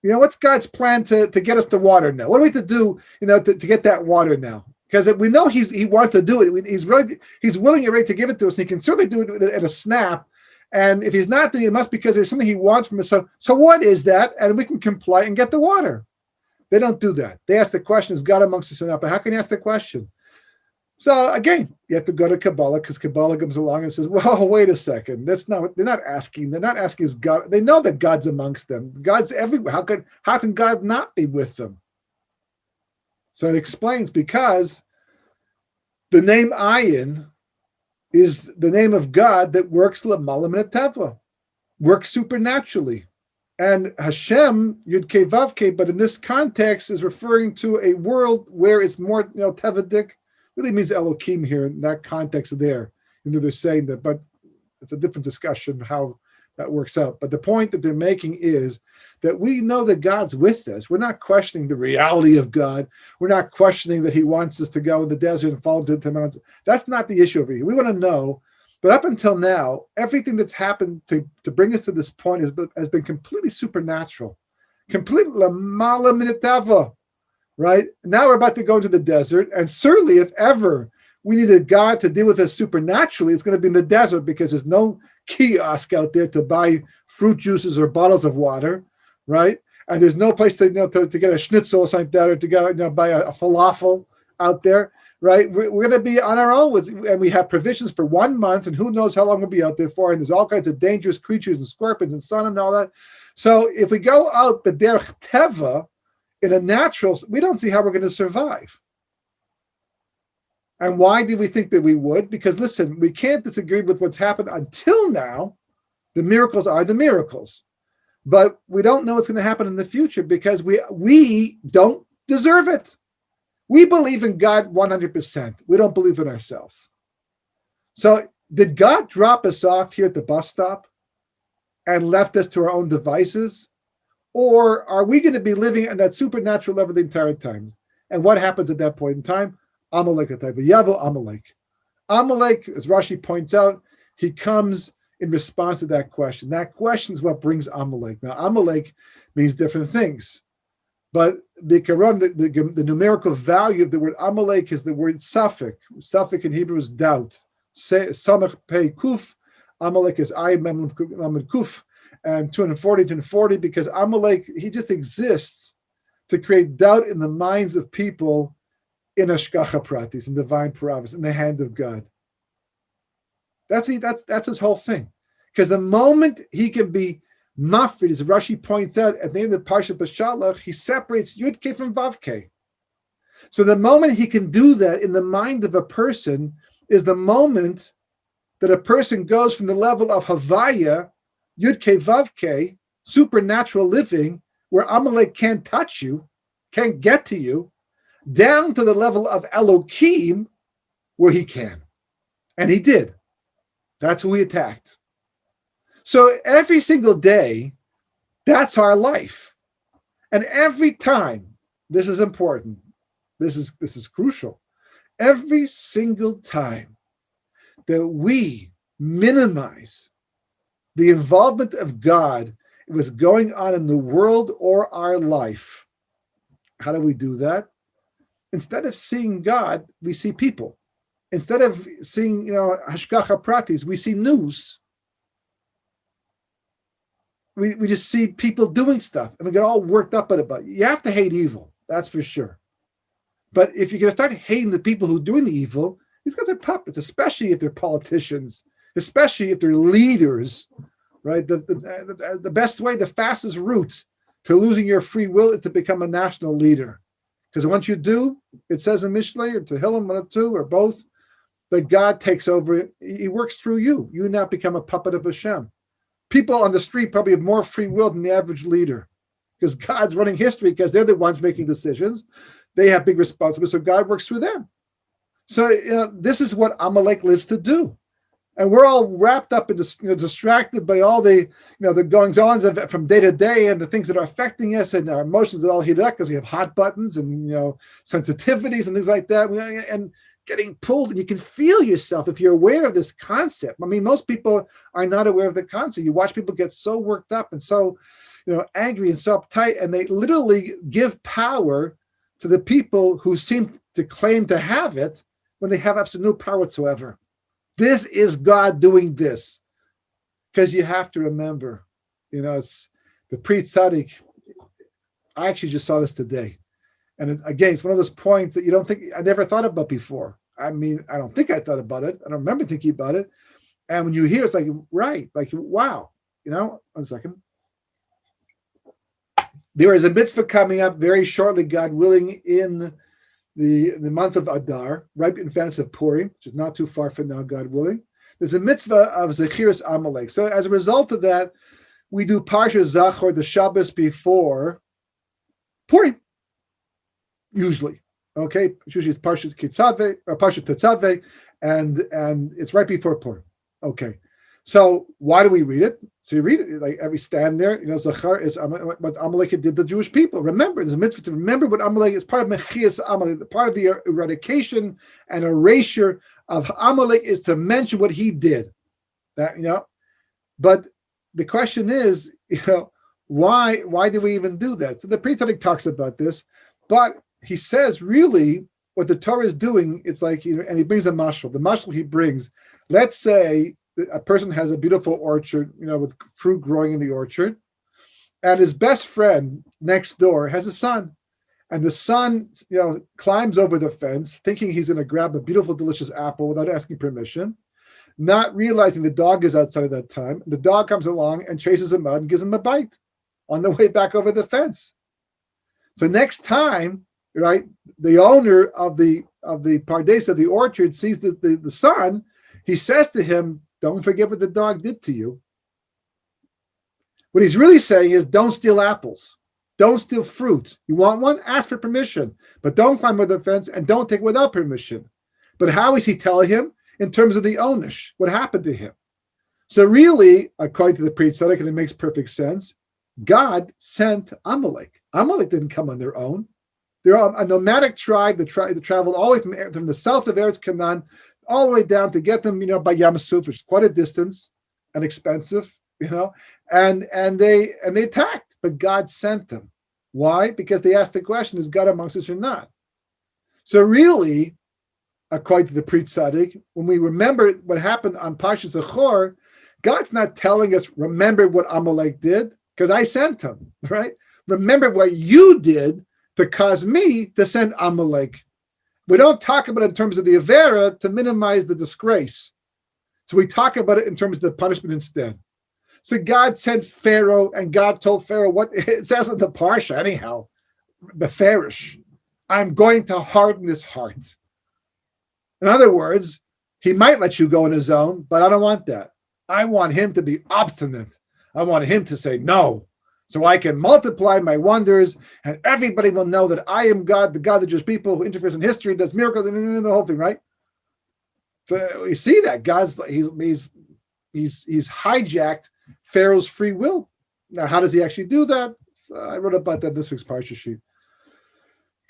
What's God's plan to get us the water now? What do we have to do, to get that water now? Because we know he wants to do it. He's willing and ready to give it to us. And he can certainly do it at a snap. And if he's not doing it, it must be because there's something he wants from us. So what is that? And we can comply and get the water. They don't do that. They ask the question, is God amongst us or not? But how can you ask the question? So again, you have to go to Kabbalah because Kabbalah comes along and says, well, wait a second. They're not asking is God. They know that God's amongst them. God's everywhere. How can God not be with them? So it explains because the name Ayin is the name of God that works l'mala min hateva, works supernaturally. And Hashem, Yud Kei Vav Kei, but in this context is referring to a world where it's more, Tevadik, really means Elokim here in that context there. They're saying that, but it's a different discussion how that works out. But the point that they're making is that we know that God's with us. We're not questioning the reality of God. We're not questioning that he wants us to go in the desert and fall into the mountains. That's not the issue over here. We want to know. But up until now, everything that's happened to bring us to this point has been completely supernatural, completely l'mala min hateva, right? Now we're about to go into the desert, and certainly if ever we needed God to deal with us supernaturally, it's going to be in the desert because there's no kiosk out there to buy fruit juices or bottles of water, right? And there's no place to get a schnitzel or something like that, or to go buy a falafel out there. Right, we're going to be on our own and we have provisions for 1 month, and who knows how long we'll be out there for. And there's all kinds of dangerous creatures and scorpions and sun and all that. So if we go out b'derech teva in a natural, we don't see how we're going to survive. And why did we think that we would? Because listen, we can't disagree with what's happened until now. The miracles are the miracles, but we don't know what's going to happen in the future because we don't deserve it. We believe in God 100%. We don't believe in ourselves. So did God drop us off here at the bus stop and left us to our own devices? Or are we going to be living at that supernatural level the entire time? And what happens at that point in time? Amalek, Yavo Amalek. Amalek, as Rashi points out, he comes in response to that question. That question is what brings Amalek. Now, Amalek means different things. But the numerical value of the word Amalek is the word Safek. Safek in Hebrew is doubt. Samach Pei Kuf. Amalek is I Mem Kuf. And 240, because Amalek, he just exists to create doubt in the minds of people in Ashkacha Pratis, in divine providence, in the hand of God. That's his whole thing. Because the moment he can be Mafrid, as Rashi points out at the end of Parashat Bashalach, he separates Yud Kei from Vav Kei. So the moment he can do that in the mind of a person is the moment that a person goes from the level of Havaya, Yud Kei Vav Kei, supernatural living, where Amalek can't touch you, can't get to you, down to the level of Elokim, where he can. And he did. That's who he attacked. So every single day, that's our life. And every time, this is important, this is crucial, every single time that we minimize the involvement of God in what's going on in the world or our life, how do we do that? Instead of seeing God, we see people. Instead of seeing, hashkacha pratis, we see news. We just see people doing stuff and we get all worked up about it. You have to hate evil, that's for sure. But if you're going to start hating the people who are doing the evil, these guys are puppets, especially if they're politicians, especially if they're leaders, right? The best way, the fastest route to losing your free will is to become a national leader. Because once you do, it says in Mishlei or Tehillim, one or two or both, that God takes over. He works through you. You now become a puppet of Hashem. People on the street probably have more free will than the average leader because God's running history because they're the ones making decisions. They have big responsibility, so God works through them. So this is what Amalek lives to do. And we're all wrapped up and distracted by all the the goings-ons from day to day and the things that are affecting us, and our emotions are all heated up because we have hot buttons and sensitivities and things like that. And getting pulled, and you can feel yourself if you're aware of this concept. I mean, most people are not aware of the concept. You watch people get so worked up and so angry and so uptight, and they literally give power to the people who seem to claim to have it when they have absolute no power whatsoever. This is God doing this. Because you have to remember, it's the pre-tzaddik. I actually just saw this today. And again, it's one of those points that you don't think, I never thought about before. I mean, I don't think I thought about it. I don't remember thinking about it. And when you hear, it's like, right, like, wow. 1 second. There is a mitzvah coming up very shortly, God willing, in the month of Adar, right in advance of Purim, which is not too far from now, God willing. There's a mitzvah of Zechiras Amalek. So as a result of that, we do Parsha Zachor, the Shabbos before Purim, usually. Okay, usually it's Parsha Kitzave or Parsha Tetzave, and it's right before Purim. Okay, so why do we read it? So you read it like every stand there. Zachar is what Amalek did to the Jewish people. Remember, there's a mitzvah to remember what Amalek is part of Mechias Amalek, part of the eradication and erasure of Amalek is to mention what he did. That but the question is, why do we even do that? So the Pri Tzaddik talks about this, but he says really what the Torah is doing. It's like, and he brings a mashal. The mashal he brings, let's say a person has a beautiful orchard, with fruit growing in the orchard, and his best friend next door has a son, and the son, climbs over the fence, thinking he's going to grab a beautiful, delicious apple without asking permission, not realizing the dog is outside at that time. The dog comes along and chases him out and gives him a bite on the way back over the fence. So next time, right, the owner of the pardes of the orchard sees the son, he says to him, "Don't forget what the dog did to you." What he's really saying is, don't steal apples. Don't steal fruit. You want one? Ask for permission. But don't climb over the fence and don't take it without permission. But how is he telling him? In terms of the onish, what happened to him. So really, according to the Pri Tzaddik, and it makes perfect sense, God sent Amalek. Amalek didn't come on their own. They're a nomadic tribe that traveled all the way from the south of Eretz Canaan all the way down to get them, by Yam Suf, which is quite a distance and expensive, and they attacked, but God sent them. Why? Because they asked the question, is God amongst us or not? So really, according to the Pri Tzaddik, when we remember what happened on Parashat Zachor, God's not telling us, remember what Amalek did, because I sent him, right? Remember what you did to cause me to send Amalek. We don't talk about it in terms of the VaAira to minimize the disgrace. So we talk about it in terms of the punishment instead. So God sent Pharaoh, and God told Pharaoh what it says in the Parsha, anyhow, the Pharaoh, I'm going to harden his heart. In other words, he might let you go in his own, but I don't want that. I want him to be obstinate. I want him to say no, so I can multiply my wonders, and everybody will know that I am God, the God of the Jewish people, who interferes in history, does miracles, and the whole thing, right? So we see that he's hijacked Pharaoh's free will. Now, how does he actually do that? So I wrote about that in this week's Parsha sheet.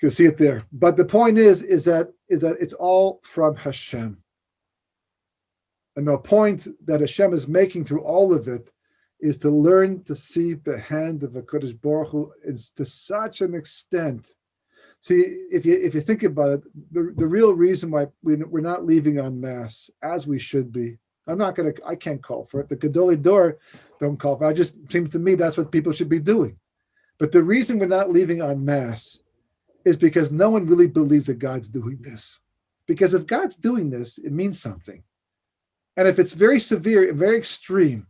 You can see it there. But the point is that it's all from Hashem. And the point that Hashem is making through all of it is to learn to see the hand of HaKadosh Baruch Hu to such an extent. See, if you think about it, the real reason why we're not leaving en masse as we should be. I can't call for it. The Gedolei Dor don't call for it. It just seems to me that's what people should be doing. But the reason we're not leaving en masse is because no one really believes that God's doing this. Because if God's doing this, it means something. And if it's very severe, very extreme,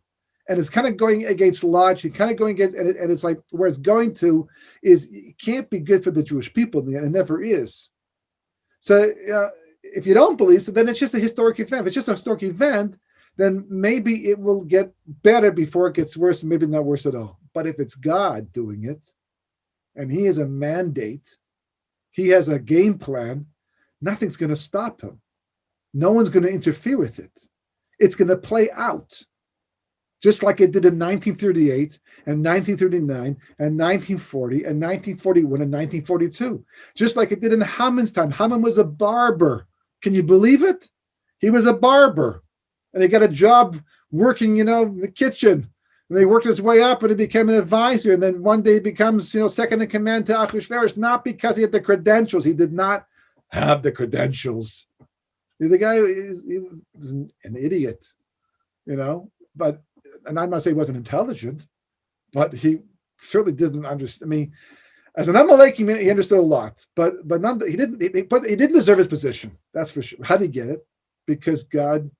and it's kind of going against logic, kind of going against, and it's like where it's going to is it can't be good for the Jewish people, and it never is. So if you don't believe so, then it's just a historic event. If it's just a historic event, then maybe it will get better before it gets worse, and maybe not worse at all. But if it's God doing it, and he has a mandate, he has a game plan, nothing's going to stop him. No one's going to interfere with it. It's going to play out, just like it did in 1938 and 1939 and 1940 and 1941 and 1942. Just like it did in Haman's time. Haman was a barber. Can you believe it? He was a barber. And he got a job working, in the kitchen. And he worked his way up and he became an advisor. And then one day he becomes, second in command to Achashverosh, not because he had the credentials. He did not have the credentials. The guy he was an idiot, but, and I'm not saying he wasn't intelligent, but he certainly didn't understand. I mean, as an Amaleki, he understood a lot, but he didn't deserve his position. That's for sure. How did he get it? Because God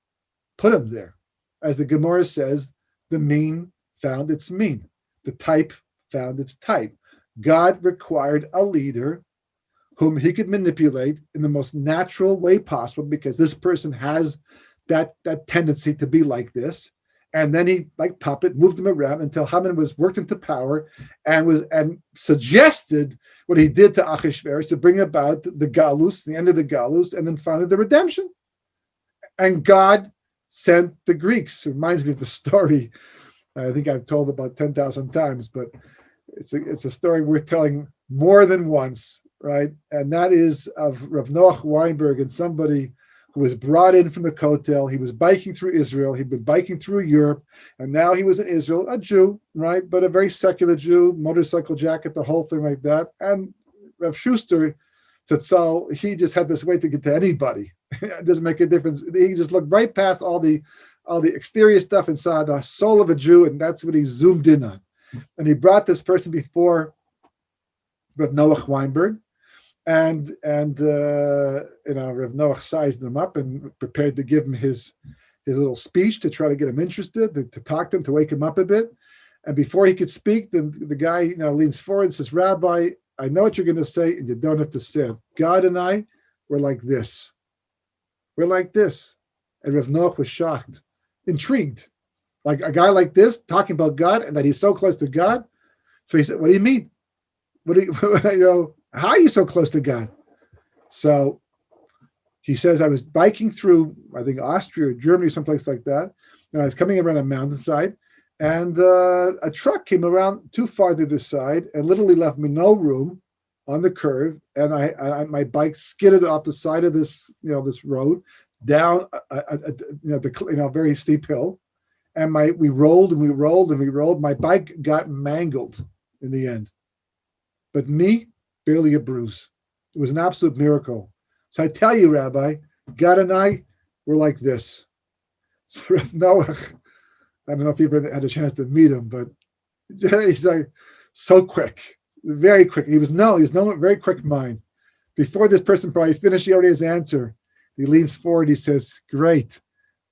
put him there. As the Gemara says, the mean found its mean. The type found its type. God required a leader whom he could manipulate in the most natural way possible, because this person has that tendency to be like this. And then he, like puppet, moved him around until Haman was worked into power and suggested what he did to Achashverosh to bring about the Galus, the end of the Galus, and then finally the redemption. And God sent the Greeks. It reminds me of a story I think I've told about 10,000 times, but it's a story worth telling more than once, right? And that is of Rav Noach Weinberg and somebody who was brought in from the Kotel. He was biking through Israel. He'd been biking through Europe, and now he was in Israel, a Jew, right? But a very secular Jew, motorcycle jacket, the whole thing like that. And Rav Schuster Tzatzal, he just had this way to get to anybody. It doesn't make a difference. He just looked right past all the exterior stuff and saw the soul of a Jew, and that's what he zoomed in on. And he brought this person before Rav Noach Weinberg, and Rav Noach sized him up and prepared to give him his little speech to try to get him interested, to talk to him, to wake him up a bit. And before he could speak, the guy leans forward and says, "Rabbi, I know what you're going to say, and you don't have to say it. God and I, we're like this. We're like this." And Rav Noach was shocked, intrigued. Like a guy like this talking about God and that he's so close to God. So he said, "What do you mean? What do you, how are you so close to God?" So he says, "I was biking through, I think, Austria or Germany, someplace like that. And I was coming around a mountainside, and a truck came around too far to the side and literally left me no room on the curve. And my bike skidded off the side of this, this road down a very steep hill. And we rolled and we rolled and we rolled. My bike got mangled in the end. But me, barely a bruise. It was an absolute miracle. So I tell you, Rabbi, God and I were like this." So Rav Noach, I don't know if you've ever had a chance to meet him, but he's like so quick, very quick. He was very quick mind. Before this person probably finished, he already has answer. He leans forward. He says, "Great.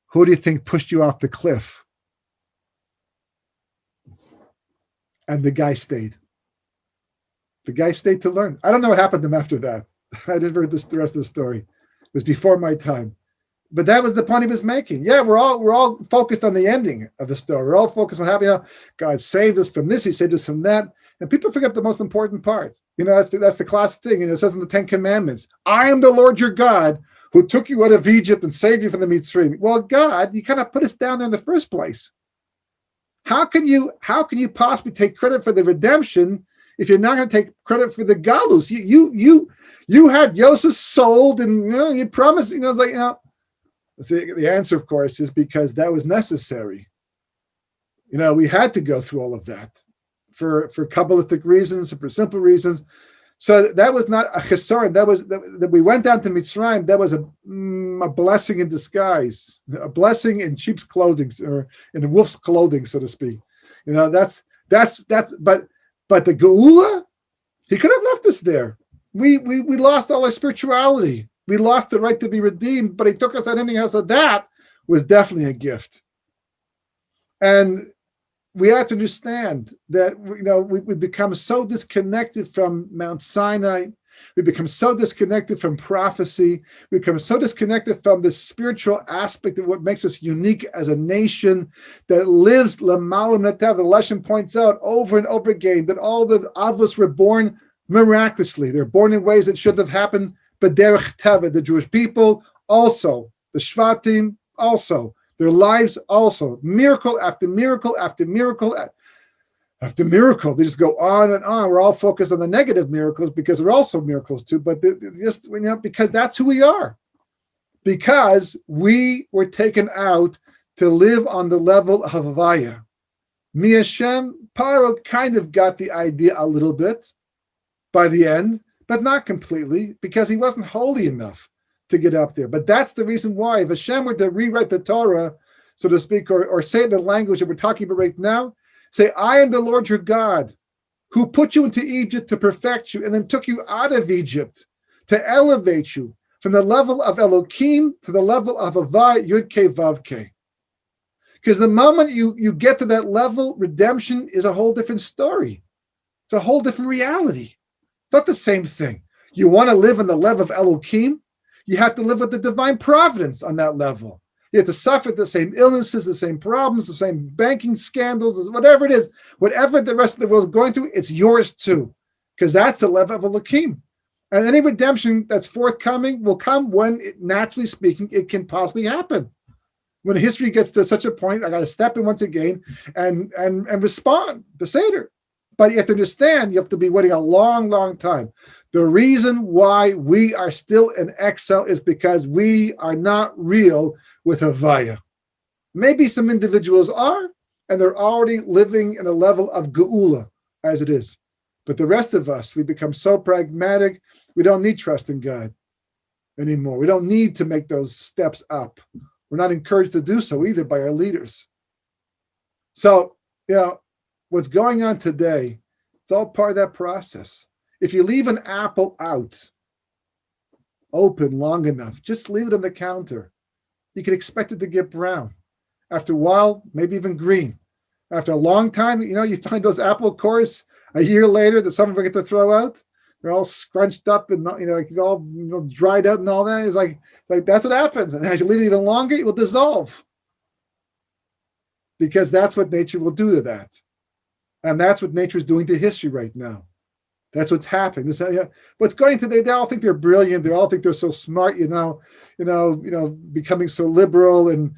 Who do you think pushed you off the cliff?" And the guy stayed. The guy stayed to learn. I don't know what happened to him after that. I didn't read the rest of the story. It was before my time. But that was the point he was making. Yeah, we're all focused on the ending of the story. We're all focused on how God saved us from this, he saved us from that. And people forget the most important part. That's the classic thing. It says in the Ten Commandments, "I am the Lord your God who took you out of Egypt and saved you from the Mitzrayim." Well, God, you kind of put us down there in the first place. How can you possibly take credit for the redemption if you're not going to take credit for the galus? You had Yosef sold, and you promised. The answer, of course, is because that was necessary. We had to go through all of that for Kabbalistic reasons, for simple reasons. So that was not a chesar. That we went down to Mitzrayim. That was a blessing in disguise, a blessing in sheep's clothing or in wolf's clothing, so to speak. That's. But the Geula, he could have left us there. We lost all our spirituality. We lost the right to be redeemed, but he took us out anyhow. So that was definitely a gift. And we have to understand that we become so disconnected from Mount Sinai. We become so disconnected from prophecy. We become so disconnected from the spiritual aspect of what makes us unique as a nation that lives l'malam netav. The lesson points out over and over again that all the avos were born miraculously. They're born in ways that shouldn't have happened. But derech teva, the Jewish people also, the Shvatim also, their lives also, miracle after miracle after miracle after miracle. They just go on and on. We're all focused on the negative miracles because they're also miracles too, but they're just because that's who we are. Because we were taken out to live on the level of VaAira. Mi Hashem, Pharaoh kind of got the idea a little bit by the end, but not completely, because he wasn't holy enough to get up there. But that's the reason why. If Hashem were to rewrite the Torah, so to speak, or say it in the language that we're talking about right now, say, "I am the Lord your God, who put you into Egypt to perfect you, and then took you out of Egypt to elevate you from the level of Elokim to the level of Avai Yud Kei Vav Kei." Because the moment you get to that level, redemption is a whole different story. It's a whole different reality. It's not the same thing. You want to live on the level of Elokim, you have to live with the divine providence on that level. You have to suffer the same illnesses, the same problems, the same banking scandals, whatever it is, whatever the rest of the world is going through, it's yours too, because that's the level of Elokim. And any redemption that's forthcoming will come when, naturally speaking, it can possibly happen. When history gets to such a point, I got to step in once again and respond, Beseder. But you have to understand, you have to be waiting a long, long time. The reason why we are still in exile is because we are not real with VaAira. Maybe some individuals are, and they're already living in a level of geula, as it is. But the rest of us, we become so pragmatic, we don't need trust in God anymore. We don't need to make those steps up. We're not encouraged to do so either by our leaders. So, what's going on today, it's all part of that process. If you leave an apple out, open long enough, just leave it on the counter, you can expect it to get brown. After a while, maybe even green. After a long time, you find those apple cores a year later that some of them get to throw out. They're all scrunched up and it's all dried out and all that. It's like that's what happens. And as you leave it even longer, it will dissolve. Because that's what nature will do to that. And that's what nature is doing to history right now. That's what's happening. What's going today, they all think they're brilliant. They all think they're so smart, becoming so liberal and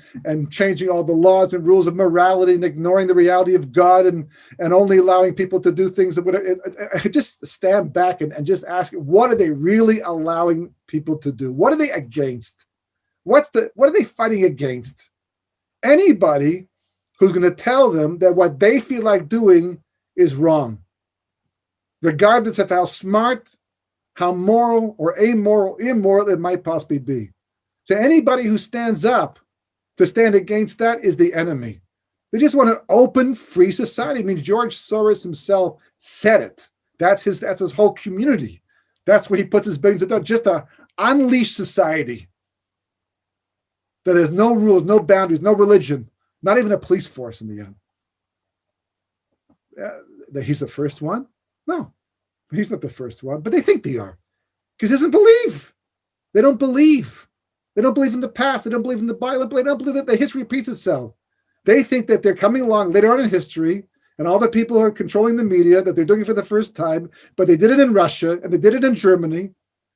changing all the laws and rules of morality and ignoring the reality of God and only allowing people to do things. Just stand back and just ask, what are they really allowing people to do? What are they against? What are they fighting against? Anybody who's going to tell them that what they feel like doing is wrong, regardless of how smart, how moral or immoral it might possibly be. So anybody who stands up to stand against that is the enemy. They just want an open, free society. I mean, George Soros himself said it. That's his whole community. That's where he puts his billions into, just a unleashed society that has no rules, no boundaries, no religion, not even a police force in the end. That he's the first one? No, he's not the first one, but they think they are, because he doesn't believe. They don't believe. They don't believe in the past. They don't believe in the Bible. They don't believe that the history repeats itself. They think that they're coming along later on in history, and all the people who are controlling the media, that they're doing it for the first time, but they did it in Russia, and they did it in Germany.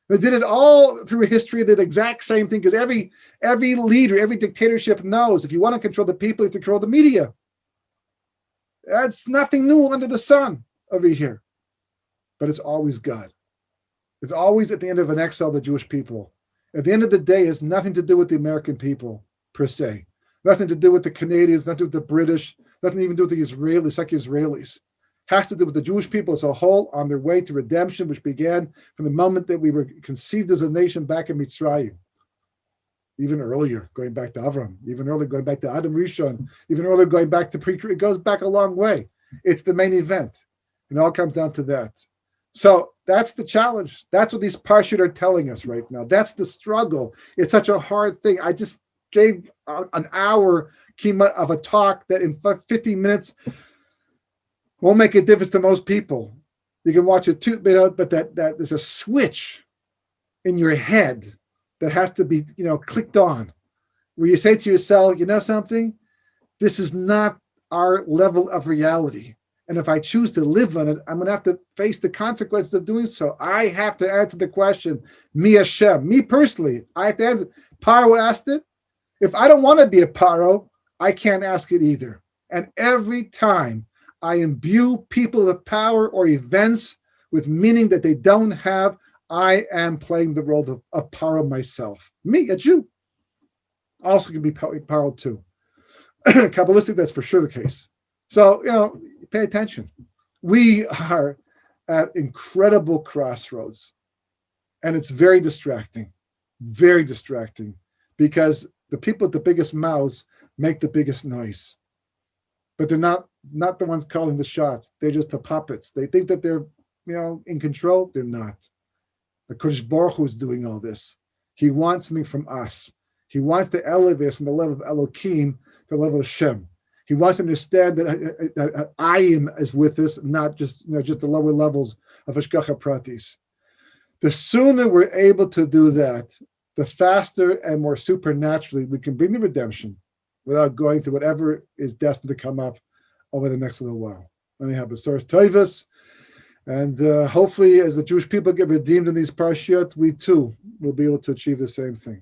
They did it all through history, the exact same thing, because every leader, every dictatorship knows if you want to control the people, you have to control the media. That's nothing new under the sun over here. But it's always God. It's always at the end of an exile, the Jewish people. At the end of the day, it's nothing to do with the American people, per se. Nothing to do with the Canadians, nothing to do with the British, nothing even to do with the Israelis, like Israelis. Has to do with the Jewish people as a whole on their way to redemption, which began from the moment that we were conceived as a nation back in Mitzrayim. Even earlier, going back to Avram, even earlier going back to Adam Rishon, even earlier going back to it goes back a long way. It's the main event. It all comes down to that. So that's the challenge. That's what these Parashat are telling us right now. That's the struggle. It's such a hard thing. I just gave an hour of a talk that in 15 minutes won't make a difference to most people. You can watch it too, but that there's a switch in your head that has to be, clicked on, where you say to yourself, something, this is not our level of reality. And if I choose to live on it, I'm going to have to face the consequences of doing so. I have to answer the question, me Hashem, me personally, I have to answer. Pharaoh asked it. If I don't want to be a Pharaoh, I can't ask it either. And every time I imbue people with power or events with meaning that they don't have, I am playing the role of Pharaoh myself. Me, a Jew, also can be Pharaoh too. Kabbalistic, that's for sure the case. So, pay attention. We are at incredible crossroads, and it's very distracting, because the people with the biggest mouths make the biggest noise, but they're not the ones calling the shots. They're just the puppets. They think that they're, in control. They're not. The Kodesh Baruch Hu is doing all this. He wants something from us. He wants to elevate us from the level of Elokim to the level of Hashem. He wants to understand that Ayin is with us, not just the lower levels of Hashgacha Pratis. The sooner we're able to do that, the faster and more supernaturally we can bring the redemption without going through whatever is destined to come up over the next little while. Anyhow, Besoros Tovos, and hopefully as the Jewish people get redeemed in these Parashat, we too will be able to achieve the same thing.